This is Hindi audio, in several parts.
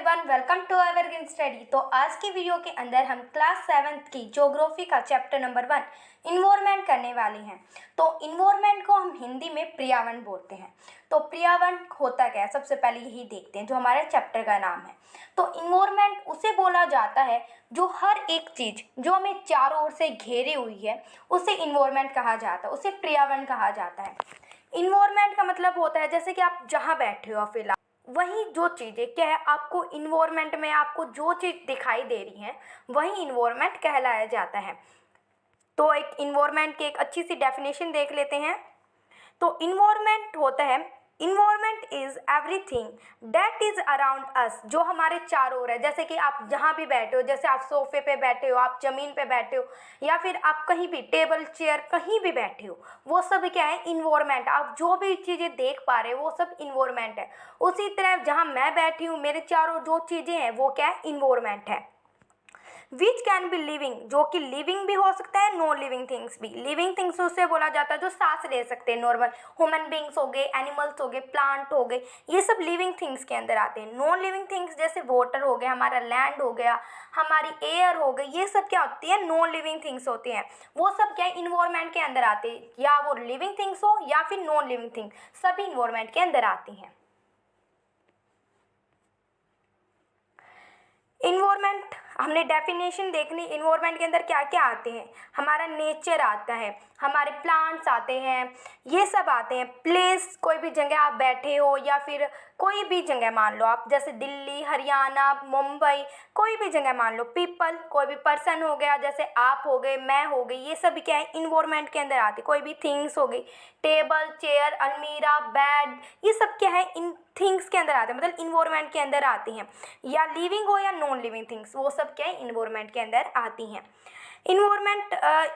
Everyone, welcome to Evergreen Study. तो आज की वीडियो के अंदर हम क्लास 7th की ज्योग्राफी का चैप्टर नंबर 1 इन्वायरमेंट करने वाले हैं। तो इन्वायरमेंट को हम हिंदी में पर्यावरण बोलते हैं। तो पर्यावरण होता क्या है, सबसे पहले यही देखते हैं जो हमारे चैप्टर का नाम है। तो इन्वायरमेंट उसे बोला जाता है जो हर एक चीज़ जो हमें चारों ओर से घेरे हुई है उसे इन्वायरमेंट कहा जाता है, उसे पर्यावरण कहा जाता है। इन्वायरमेंट का मतलब होता है जैसे कि आप जहाँ बैठे हो फिलहाल वही जो चीज़ें क्या है, आपको इन्वायरमेंट में आपको जो चीज़ दिखाई दे रही है वही इन्वायरमेंट कहलाया जाता है। तो एक इन्वायरमेंट की एक अच्छी सी डेफिनेशन देख लेते हैं। तो इन्वायरमेंट होता है, environment is everything that is around us, जो हमारे चारों ओर है। जैसे कि आप जहाँ भी बैठे हो, जैसे आप सोफे पे बैठे हो, आप ज़मीन पे बैठे हो, या फिर आप कहीं भी टेबल चेयर कहीं भी बैठे हो, वो सब क्या है, इन्वायरमेंट। आप जो भी चीज़ें देख पा रहे हो वो सब इन्वायरमेंट है। उसी तरह जहाँ मैं बैठी हूँ, मेरे चारों जो चीज़ें हैं वो क्या है, इन्वायरमेंट है। विच कैन बी लिविंग, जो कि लिविंग भी हो सकता है, नॉन लिविंग थिंग्स भी। लिविंग थिंग्स उससे बोला जाता है जो सांस ले सकते हैं, नॉर्मल ह्यूमन बींग्स हो गए, एनिमल्स हो गए, प्लांट हो गए, ये सब लिविंग थिंग्स के अंदर आते हैं। नॉन लिविंग थिंग्स जैसे वाटर हो गया, हमारा लैंड हो गया, हमारी एयर हो गई, ये सब क्या होती है, नॉन लिविंग थिंग्स होती हैं। वो सब क्या है, इन्वायरमेंट के अंदर आते हैं, या वो लिविंग थिंग्स हो या फिर नॉन लिविंग थिंग्स, सभी इन्वायरमेंट के अंदर आती हैं। इन्वायरमेंट हमने डेफिनेशन देखनी, इन्वायरमेंट के अंदर क्या क्या आते हैं, हमारा नेचर आता है, हमारे प्लांट्स आते हैं, ये सब आते हैं। प्लेस, कोई भी जगह आप बैठे हो या फिर कोई भी जगह मान लो आप, जैसे दिल्ली, हरियाणा, मुंबई, कोई भी जगह मान लो। पीपल, कोई भी पर्सन हो गया, जैसे आप हो गए, मैं हो गई, ये सब क्या है, इन्वायरमेंट के अंदर आते। कोई भी थिंग्स हो गई, टेबल, चेयर, अलमीरा, बेड, ये सब क्या है, इन थिंग्स के अंदर आते हैं, मतलब इन्वायरमेंट के अंदर आती हैं। या लिविंग हो या नॉन लिविंग थिंग्स, वो सब क्या है, इन्वायरमेंट के अंदर आती हैं। इन्वायरमेंट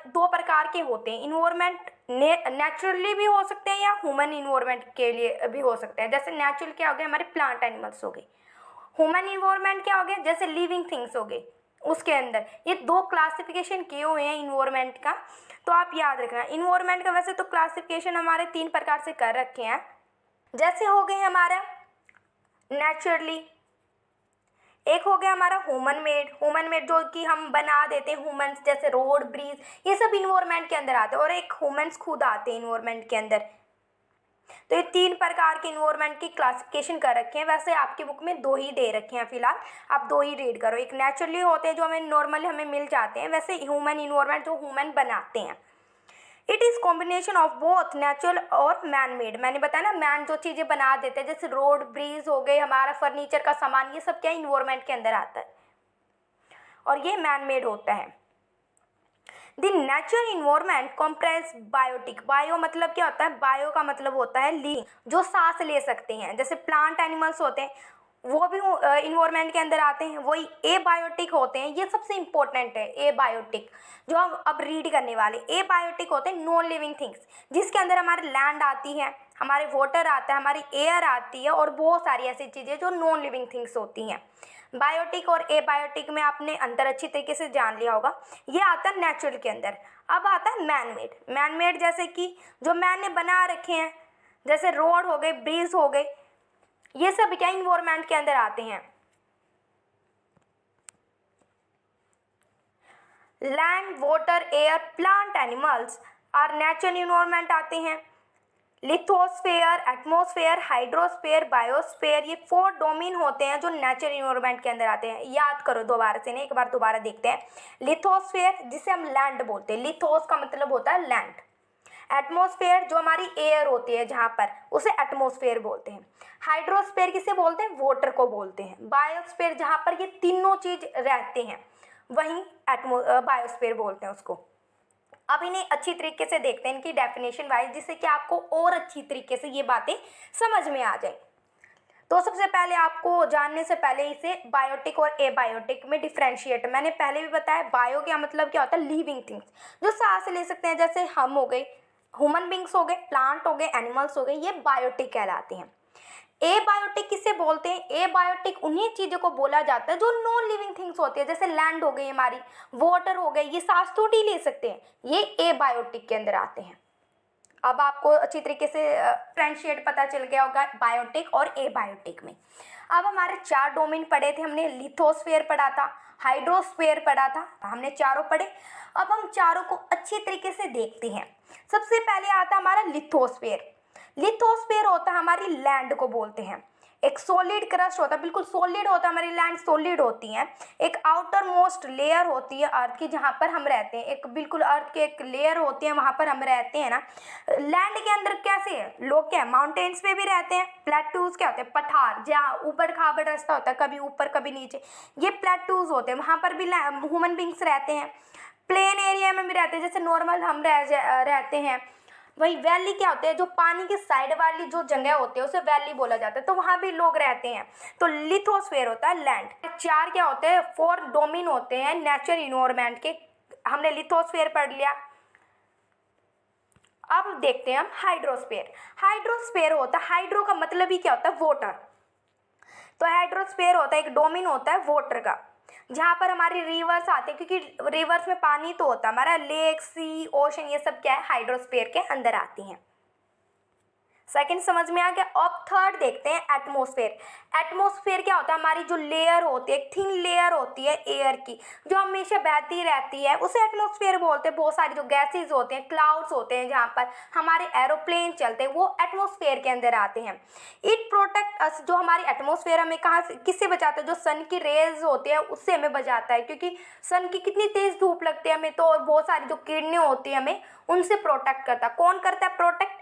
दो प्रकार के होते हैं। इन्वायरमेंट नेचुरली भी हो सकते हैं या ह्यूमन इन्वायरमेंट के लिए भी हो सकते हैं। जैसे नेचुरल क्या हो गया, हमारे प्लांट एनिमल्स हो गए। ह्यूमन इन्वायरमेंट क्या हो गया, जैसे लिविंग थिंग्स हो गए। उसके अंदर ये दो क्लासिफिकेशन किए हुए हैं इन्वायरमेंट का, तो आप याद रखना। इन्वायरमेंट का वैसे तो क्लासिफिकेशन हमारे 3 प्रकार से कर रखे हैं। जैसे हो गए हमारा नेचुरली, एक हो गया हमारा ह्यूमन मेड। ह्यूमन मेड जो कि हम बना देते हैं, ह्यूमंस, जैसे रोड, ब्रिज, ये सब इन्वायरमेंट के अंदर आते हैं। और एक ह्यूमंस खुद आते हैं इन्वायरमेंट के अंदर। तो ये 3 प्रकार के इन्वायरमेंट की क्लासिफिकेशन कर रखे हैं। वैसे आपकी बुक में 2 ही दे रखे हैं फिलहाल, आप 2 ही रीड करो। एक नेचुरली होते हैं जो हमें नॉर्मली हमें मिल जाते हैं, वैसे ह्यूमन इन्वायरमेंट जो ह्यूमन बनाते हैं। It is combination of both natural और मैन मेड। मैंने बताया ना, मैन जो चीज़ें बना देते हैं, जैसे रोड, ब्रिज हो गए, हमारा फर्नीचर का सामान, ये सब क्या इन्वायरमेंट के अंदर आता है, और ये मैन मेड होता है। The natural environment comprise biotic. Bio मतलब क्या होता है, बायो का मतलब होता है लिविंग, जो सांस ले सकते हैं। जैसे प्लांट एनिमल्स होते हैं वो भी इन्वायरमेंट के अंदर आते हैं। वही ए बायोटिक होते हैं, ये सबसे इंपॉर्टेंट है। ए बायोटिक जो हम अब रीड करने वाले, ए बायोटिक होते हैं नॉन लिविंग थिंग्स, जिसके अंदर हमारे लैंड आती है, हमारे वाटर आता है, हमारी एयर आती है, और बहुत सारी ऐसी चीज़ें जो नॉन लिविंग थिंग्स होती हैं। बायोटिक और ए बायोटिक में आपने अंतर अच्छी तरीके से जान लिया होगा। ये आता है नेचुरल के अंदर। अब आता है मैन मेड। मैन मेड जैसे कि जो मैन ने बना रखे हैं, जैसे रोड हो गए, ब्रिज हो गए, ये सब क्या इन्वायरमेंट के अंदर आते हैं। Land, water, air, plant, animals are natural environment आते हैं। लिथोस्फेयर, एटमॉस्फेयर, हाइड्रोस्फेयर, बायोस्फेयर, ये 4 डोमेन होते हैं जो नेचुरल इन्वायरमेंट के अंदर आते हैं। याद करो दोबारा से, नहीं, एक बार दोबारा देखते हैं। लिथोस्फेयर जिसे हम लैंड बोलते हैं, लिथोस का मतलब होता है लैंड। एटमॉस्फेयर जो हमारी एयर होती है जहाँ पर, उसे एटमॉस्फेयर बोलते हैं। हाइड्रोस्फेयर किसे बोलते हैं, वाटर को बोलते हैं। बायोस्फेयर जहाँ पर ये तीनों चीज रहते हैं वहीं बायोस्फेयर बोलते हैं उसको। अब इन्हें अच्छी तरीके से देखते हैं, इनकी डेफिनेशन वाइज, जिससे कि आपको और अच्छी तरीके से ये बातें समझ में आ जाए। तो सबसे पहले आपको जानने से पहले इसे बायोटिक और एबायोटिक में डिफ्रेंशिएट, मैंने पहले भी बताया। बायो का मतलब क्या होता है, लिविंग थिंग्स जो सांस ले सकते हैं, जैसे हम हो गए, ह्यूमन बींग्स हो गए, प्लांट हो गए, एनिमल्स हो गए, ये बायोटिक कहलाते हैं। ए बायोटिक किसे बोलते हैं, ए बायोटिक उन्हीं चीज़ों को बोला जाता है जो नॉन लिविंग थिंग्स होती है। जैसे लैंड हो गई हमारी, वाटर हो गई, ये सांस थोड़ी ले सकते हैं, ये ए बायोटिक के अंदर आते हैं। अब आपको अच्छी तरीके से डिफरेंशिएट पता चल गया होगा बायोटिक और एबायोटिक में। अब हमारे 4 डोमेन पढ़े थे हमने, लिथोस्फीयर पढ़ा था, हाइड्रोस्फीयर पढ़ा था, हमने चारों पढ़े। अब हम चारों को अच्छी तरीके से देखते हैं। सबसे पहले आता हमारा लिथोस्फीयर। लिथोस्फीयर होता है हमारी लैंड को बोलते हैं। एक सॉलिड क्रस्ट होता है, बिल्कुल सॉलिड होता है, हमारी लैंड सॉलिड होती है। एक आउटर मोस्ट लेयर होती है अर्थ की, जहाँ पर हम रहते हैं। एक बिल्कुल अर्थ की एक लेयर होती है, वहाँ पर हम रहते हैं ना। लैंड के अंदर कैसे है, लोग क्या है माउंटेन्स पे भी रहते हैं। प्लेटूज क्या होते हैं, पठार, जहाँ ऊबड़ खाबड़ रास्ता होता है, कभी ऊपर कभी नीचे, ये प्लेटूज होते हैं, वहाँ पर भी ह्यूमन बींग्स रहते हैं। प्लेन एरिया में भी रहते हैं, जैसे नॉर्मल हम रहते हैं। वही वैली क्या होते हैं, जो पानी के साइड वाली जो जगह होती है उसे वैली बोला जाता है, तो वहाँ भी लोग रहते हैं। तो लिथोस्फीयर होता है लैंड। 4 क्या होते हैं, 4 डोमेन होते हैं नेचर इन्वायरमेंट के। हमने लिथोस्फीयर पढ़ लिया। अब देखते हैं हम हाइड्रोस्फीयर। हाइड्रोस्फीयर होता है, हाइड्रो का मतलब ही क्या होता है, वाटर। तो हाइड्रोस्फीयर होता है एक डोमेन होता है वाटर का, जहाँ पर हमारे रिवर्स आते हैं, क्योंकि रिवर्स में पानी तो होता है हमारा, लेक, सी, ओशन, ये सब क्या है हाइड्रोस्फीयर के अंदर आती हैं। सेकंड समझ में आ गया। अब थर्ड देखते हैं एटमॉस्फेयर। एटमॉस्फेयर क्या होता है, हमारी जो लेयर होती है, एक थिन लेयर होती है एयर की, जो हमेशा बहती रहती है, उसे एटमॉस्फेयर बोलते हैं। बहुत सारी जो गैसेज होते हैं, क्लाउड्स होते हैं, जहाँ पर हमारे एरोप्लेन चलते हैं, वो एटमॉस्फेयर के अंदर आते हैं। इट प्रोटेक्ट अस, जो हमारी एटमॉस्फेयर हमें कहाँ से किससे बचाता है, जो सन की रेज होती है उससे हमें बचाता है, क्योंकि सन की कितनी तेज धूप लगती है हमें, तो और बहुत सारी जो किरणें होती है हमें उनसे प्रोटेक्ट करता है। कौन करता है प्रोटेक्ट,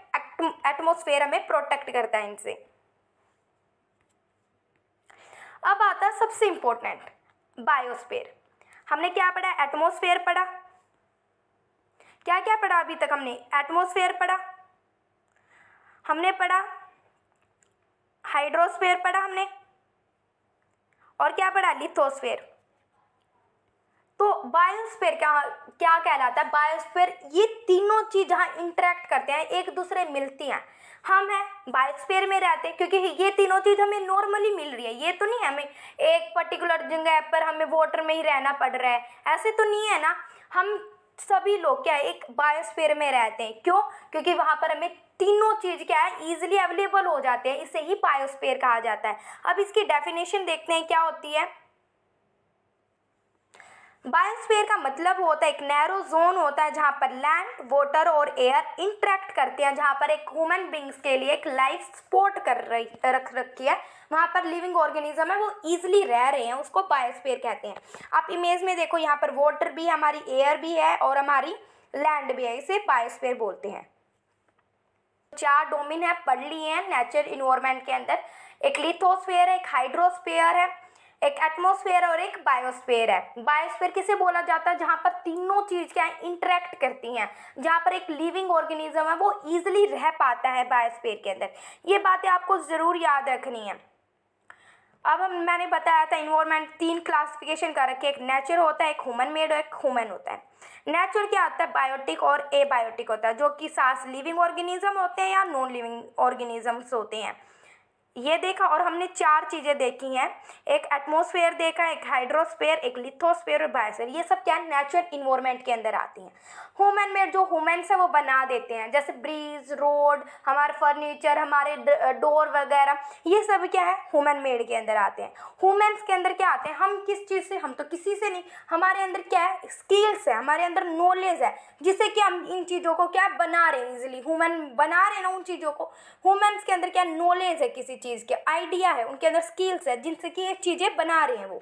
एटमॉस्फेयर हमें प्रोटेक्ट करता है इनसे। अब आता है सबसे इंपॉर्टेंट बायोस्फीयर। हमने क्या पढ़ा, एटमॉस्फेयर पढ़ा, क्या क्या पढ़ा अभी तक हमने, एटमॉस्फेयर पढ़ा, हमने पढ़ा हाइड्रोस्फीयर पढ़ा हमने, और क्या पढ़ा, लिथोस्फीयर। तो बायोस्फीयर क्या क्या कहलाता है, बायोस्फीयर ये तीनों चीज जहाँ इंटरेक्ट करते हैं, एक दूसरे मिलती हैं, हम हैं बायोस्फीयर में रहते हैं, क्योंकि ये तीनों चीज हमें नॉर्मली मिल रही है। ये तो नहीं है हमें एक पर्टिकुलर जगह पर हमें वाटर में ही रहना पड़ रहा है, ऐसे तो नहीं है ना। हम सभी लोग क्या है एक बायोस्फीयर में रहते हैं, क्यों, क्योंकि वहाँ पर हमें तीनों चीज क्या है इजीली अवेलेबल हो जाते हैं, इसे ही बायोस्फीयर कहा जाता है। अब इसकी डेफिनेशन देखते हैं क्या होती है। बायोस्फीयर का मतलब होता है एक नैरो जोन होता है, जहाँ पर लैंड, वाटर और एयर इंटरेक्ट करते हैं, जहाँ पर एक ह्यूमन बींग्स के लिए एक लाइफ सपोर्ट रख रखी है, वहाँ पर लिविंग ऑर्गेनिज्म है वो इजीली रह रहे हैं, उसको बायोस्फीयर कहते हैं। आप इमेज में देखो, यहाँ पर वाटर भी है, हमारी एयर भी है और हमारी लैंड भी है, इसे बायोस्फीयर बोलते हैं। 4 डोमेन है, पढ़ लिए हैं नेचर इन्वायरमेंट के अंदर। एक लिथोस्फीयर है, एक हाइड्रोस्फीयर है, एक एटमॉस्फेयर और एक बायोस्फीयर है। बायोस्फीयर किसे बोला जाता है, जहाँ पर तीनों चीज क्या है इंटरेक्ट करती हैं, जहाँ पर एक लिविंग ऑर्गेनिज्म है वो इजीली रह पाता है बायोस्फीयर के अंदर। ये बातें आपको जरूर याद रखनी है। अब मैंने बताया था इन्वायरमेंट 3 क्लासिफिकेशन कर रखे, एक नेचर होता है, एक ह्यूमन मेड और एक ह्यूमन होता है। नेचर क्या होता है, बायोटिक और एबायोटिक होता है, जो कि सांस लिविंग ऑर्गेनिज्म होते हैं या नॉन लिविंग ऑर्गेनिजम्स होते हैं। ये देखा, और हमने 4 चीज़ें देखी हैं, एक एटमॉस्फेयर देखा, एक हाइड्रोस्फीयर, एक लिथोस्फीयर और बायोस्फीयर। ये सब क्या है नेचर इन्वायरमेंट के अंदर आती हैं। ह्यूमन मेड, जो ह्यूमन्स है वो बना देते हैं, जैसे ब्रिज, रोड, हमारे फर्नीचर, हमारे डोर वगैरह, ये सब क्या है ह्यूमन मेड के अंदर आते हैं। ह्यूमन्स के अंदर क्या आते हैं, हम किस चीज़ से, हम तो किसी से नहीं, हमारे अंदर क्या है स्किल्स है, हमारे अंदर नॉलेज है, जिससे कि हम इन चीज़ों को क्या बना रहे हैं, इजिली ह्यूमन बना रहे हैं ना उन चीज़ों को। ह्यूमन्स के अंदर क्या नॉलेज है, किसी चीज़ के आइडिया है, उनके अंदर स्किल्स है, जिनसे कि एक चीज़ें बना रहे हैं वो।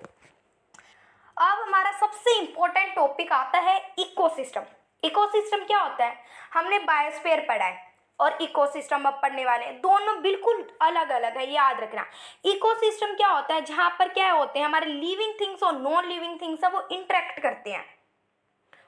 अब हमारा सबसे इंपॉर्टेंट टॉपिक आता है इकोसिस्टम। इकोसिस्टम क्या होता है, हमने बायोस्फीयर पढ़ा है और इकोसिस्टम अब पढ़ने वाले हैं, दोनों बिल्कुल अलग अलग है, याद रखना। इकोसिस्टम क्या होता है, जहाँ पर क्या होते हैं हमारे लिविंग थिंग्स और नॉन लिविंग थिंग्स है वो इंटरेक्ट करते हैं,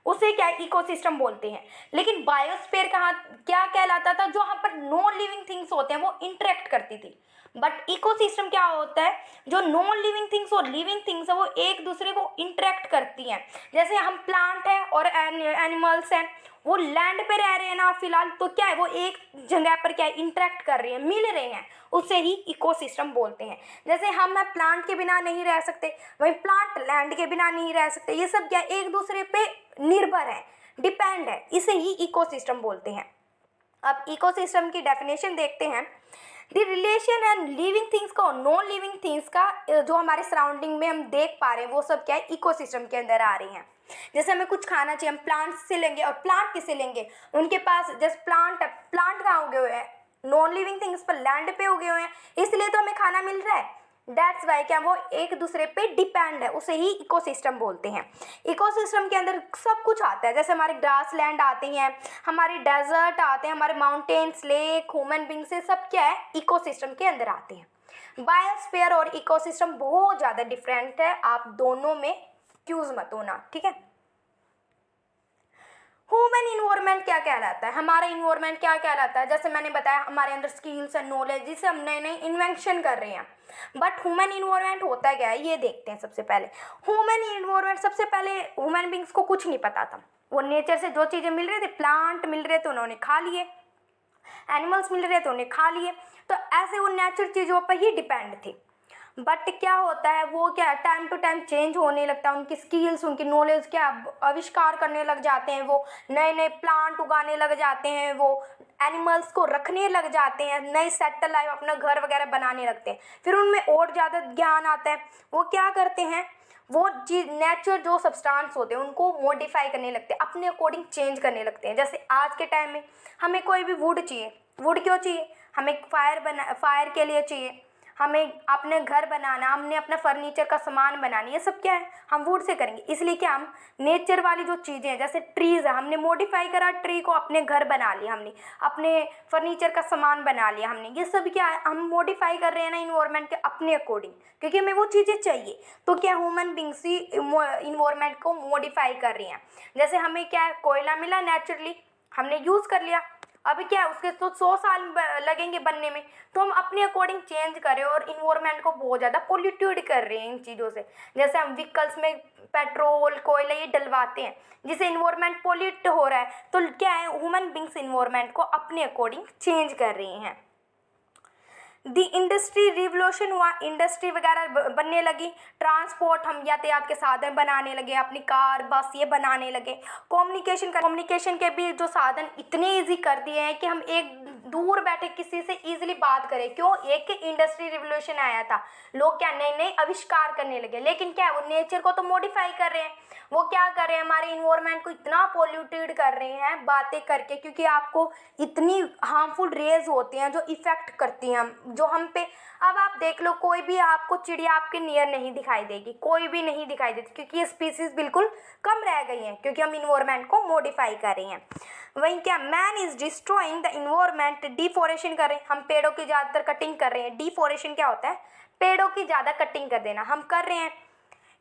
उसे क्या इकोसिस्टम बोलते हैं। लेकिन बायोस्फीयर कहाँ क्या कहलाता था, जो यहाँ पर नॉन लिविंग थिंग्स होते हैं वो इंटरेक्ट करती थी। बट इकोसिस्टम क्या होता है, जो नॉन लिविंग थिंग्स और लिविंग थिंग्स है वो एक दूसरे को इंटरेक्ट करती हैं। जैसे हम प्लांट है और एनिमल्स हैं, वो लैंड पे रह रहे हैं ना फिलहाल, तो क्या है वो एक जगह पर क्या है इंटरेक्ट कर रहे हैं, मिल रहे हैं, उसे ही इकोसिस्टम बोलते हैं। जैसे हम प्लांट के बिना नहीं रह सकते, वही प्लांट लैंड के बिना नहीं रह सकते, ये सब क्या एक दूसरे पे निर्भर है, डिपेंड है, इसे ही इकोसिस्टम बोलते हैं। अब इकोसिस्टम की डेफिनेशन देखते हैं। The relation and living things का और नॉन लिविंग थिंग्स का जो हमारे सराउंडिंग में हम देख पा रहे हैं वो सब क्या है, इकोसिस्टम के अंदर आ रही हैं। जैसे हमें कुछ खाना चाहिए, हम प्लांट्स से लेंगे, और प्लांट किससे लेंगे, उनके पास जैसे प्लांट कहाँ उगे हुए हैं, नॉन लिविंग थिंग्स पर लैंड पे उगे हुए हैं, इसलिए तो हमें खाना मिल रहा है। दैट्स वाई क्या वो एक दूसरे पे डिपेंड है, उसे ही इकोसिस्टम बोलते हैं। इकोसिस्टम के अंदर सब कुछ आता है, जैसे हमारे ग्रास लैंड आते हैं, हमारे डेजर्ट आते हैं, हमारे माउंटेन्स, लेक, ह्यूमन बींग से सब क्या है, इकोसिस्टम के अंदर आते हैं। बायोस्फीयर और इकोसिस्टम बहुत ज़्यादा डिफरेंट है, आप दोनों में क्यूज मत होना, ठीक है। ह्यूमन इन्वायरमेंट क्या कहलाता है, हमारा इन्वायरमेंट क्या कहलाता है, जैसे मैंने बताया हमारे अंदर स्किल्स एंड नॉलेज, जिससे हम नए नए इन्वेंशन कर रहे हैं। बट ह्यूमन इन्वायरमेंट होता क्या है ये देखते हैं। सबसे पहले ह्यूमन इन्वायरमेंट, सबसे पहले ह्यूमन बींग्स को कुछ नहीं पता था, वो नेचर से जो चीज़ें मिल रहे थे, प्लांट मिल रहे थे उन्होंने खा लिए, एनिमल्स मिल रहे थे उन्हें खा लिए, तो ऐसे वो नेचुरल चीज़ों पर ही डिपेंड थे। बट क्या होता है, वो क्या टाइम टू टाइम चेंज होने लगता है, उनकी स्किल्स, उनकी नॉलेज क्या आविष्कार करने लग जाते हैं, वो नए नए प्लांट उगाने लग जाते हैं, वो एनिमल्स को रखने लग जाते हैं, नई सेटल लाइफ अपना घर वगैरह बनाने लगते हैं। फिर उनमें और ज़्यादा ज्ञान आता है, वो क्या करते हैं, वो चीज नेचर जो सब्सटेंस होते हैं उनको मॉडिफाई करने लगते हैं, अपने अकॉर्डिंग चेंज करने लगते हैं। जैसे आज के टाइम में हमें कोई भी वुड चाहिए, वुड क्यों चाहिए, हमें फायर के लिए चाहिए, हमें अपने घर बनाना, हमने अपना फर्नीचर का सामान बनाना, ये सब क्या है, हम वुड से करेंगे। इसलिए क्या हम नेचर वाली जो चीज़ें हैं, जैसे ट्रीज़ है, हमने मॉडिफाई करा, ट्री को अपने घर बना लिया, हमने अपने फर्नीचर का सामान बना लिया, हमने ये सब क्या है, हम मॉडिफाई कर रहे हैं ना इन्वायरमेंट के अपने अकॉर्डिंग, क्योंकि हमें वो चीज़ें चाहिए। तो क्या ह्यूमन बींग्स ही इन्वायरमेंट को मॉडिफाई कर रही हैं। जैसे हमें क्या है, कोयला मिला नेचुरली, हमने यूज़ कर लिया, अभी क्या है उसके तो 100 साल लगेंगे बनने में, तो हम अपने अकॉर्डिंग चेंज कर रहे हैं और इन्वायरमेंट को बहुत ज़्यादा पोल्यूटेड कर रहे हैं इन चीज़ों से। जैसे हम व्हीकल्स में पेट्रोल, कोयला ये डलवाते हैं, जिससे इन्वायरमेंट पोल्यूट हो रहा है। तो क्या है, ह्यूमन बींग्स इन्वायरमेंट को अपने अकॉर्डिंग चेंज कर रही हैं। दी इंडस्ट्री रिवोल्यूशन हुआ, इंडस्ट्री वगैरह बनने लगी, ट्रांसपोर्ट, हम यातायात के साधन बनाने लगे, अपनी कार, बस ये बनाने लगे। कम्युनिकेशन के भी जो साधन इतने इजी कर दिए हैं कि हम एक दूर बैठे किसी से इजीली बात करें। क्यों, एक इंडस्ट्री रिवोल्यूशन आया था, लोग क्या नए नए आविष्कार करने लगे। लेकिन क्या है, वो नेचर को तो मॉडिफाई कर रहे हैं, वो क्या कर रहे हैं, हमारे इन्वायरमेंट को इतना पोल्यूटेड कर रहे हैं बातें करके, क्योंकि आपको इतनी हार्मफुल रेज होती हैं जो इफेक्ट करती हैं जो हम पे। अब आप देख लो, कोई भी आपको चिड़िया आपके नियर नहीं दिखाई देगी, कोई भी नहीं दिखाई देती, क्योंकि ये स्पीसीज बिल्कुल कम रह गई हैं, क्योंकि हम इन्वायरमेंट को मॉडिफाई कर रहे हैं। वहीं क्या, man is destroying the environment, deforestation कर रहे हैं, हम पेड़ों की ज़्यादातर कटिंग कर रहे हैं। डिफोरेशन क्या होता है, पेड़ों की ज़्यादा कटिंग कर देना, हम कर रहे हैं।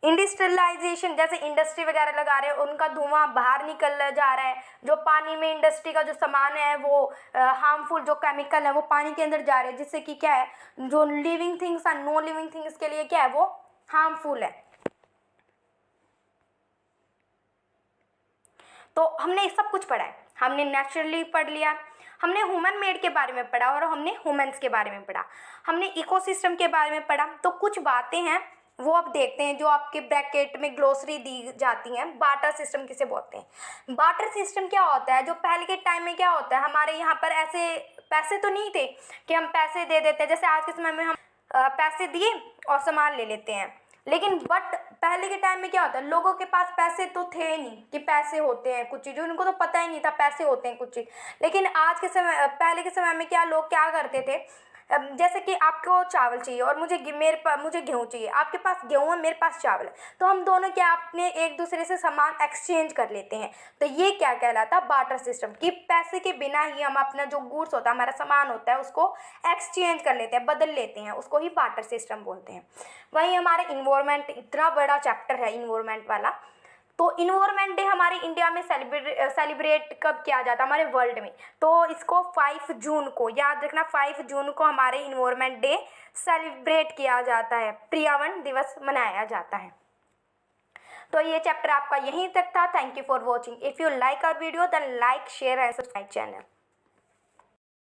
इंडस्ट्रियलाइजेशन, जैसे इंडस्ट्री वगैरह लगा रहे हैं, उनका धुआं बाहर निकल जा रहा है, जो पानी में इंडस्ट्री का जो सामान है वो हार्मफुल जो केमिकल है वो पानी के अंदर जा रहे हैं, जिससे कि क्या है, जो लिविंग थिंग्स और नॉन लिविंग थिंग्स के लिए क्या है, वो हार्मफुल है। तो हमने सब कुछ पढ़ा है, हमने नेचुरली पढ़ लिया, हमने ह्यूमन मेड के बारे में पढ़ा और हमने ह्यूमंस के बारे में पढ़ा, हमने इकोसिस्टम के बारे में पढ़ा। तो कुछ बातें हैं वो अब देखते हैं जो आपके ब्रैकेट में ग्लोसरी दी जाती हैं। बार्टर सिस्टम किसे बोलते हैं, बार्टर सिस्टम क्या होता है, जो पहले के टाइम में क्या होता है, हमारे यहाँ पर ऐसे पैसे तो नहीं थे कि हम पैसे दे देते हैं, जैसे आज के समय में हम पैसे दिए और सामान ले लेते हैं। लेकिन बट पहले के टाइम में क्या होता है, लोगों के पास पैसे तो थे नहीं कि पैसे होते हैं कुछ चीज़, उनको तो पता ही नहीं था पैसे होते हैं कुछ चीज़। लेकिन आज के समय, पहले के समय में क्या लोग क्या करते थे, जैसे कि आपको चावल चाहिए और मुझे गेहूँ चाहिए, आपके पास गेहूँ है, मेरे पास चावल है, तो हम दोनों क्या अपने एक दूसरे से सामान एक्सचेंज कर लेते हैं। तो ये क्या कहलाता है, बार्टर सिस्टम, कि पैसे के बिना ही हम अपना जो गुड्स होता है, हमारा सामान होता है, उसको एक्सचेंज कर लेते हैं, बदल लेते हैं, उसको ही बार्टर सिस्टम बोलते हैं। वहीं हमारे इन्वायरमेंट, इतना बड़ा चैप्टर है इन्वायरमेंट वाला। तो इन्वायरमेंट डे हमारे इंडिया में सेलिब्रेट कब किया जाता है, हमारे वर्ल्ड में, तो इसको 5 जून को, याद रखना 5 जून को हमारे इन्वायरमेंट डे सेलिब्रेट किया जाता है, पर्यावरण दिवस मनाया जाता है। तो ये चैप्टर आपका यहीं तक था। Thank you for watching. If you like our video then like, share and subscribe channel.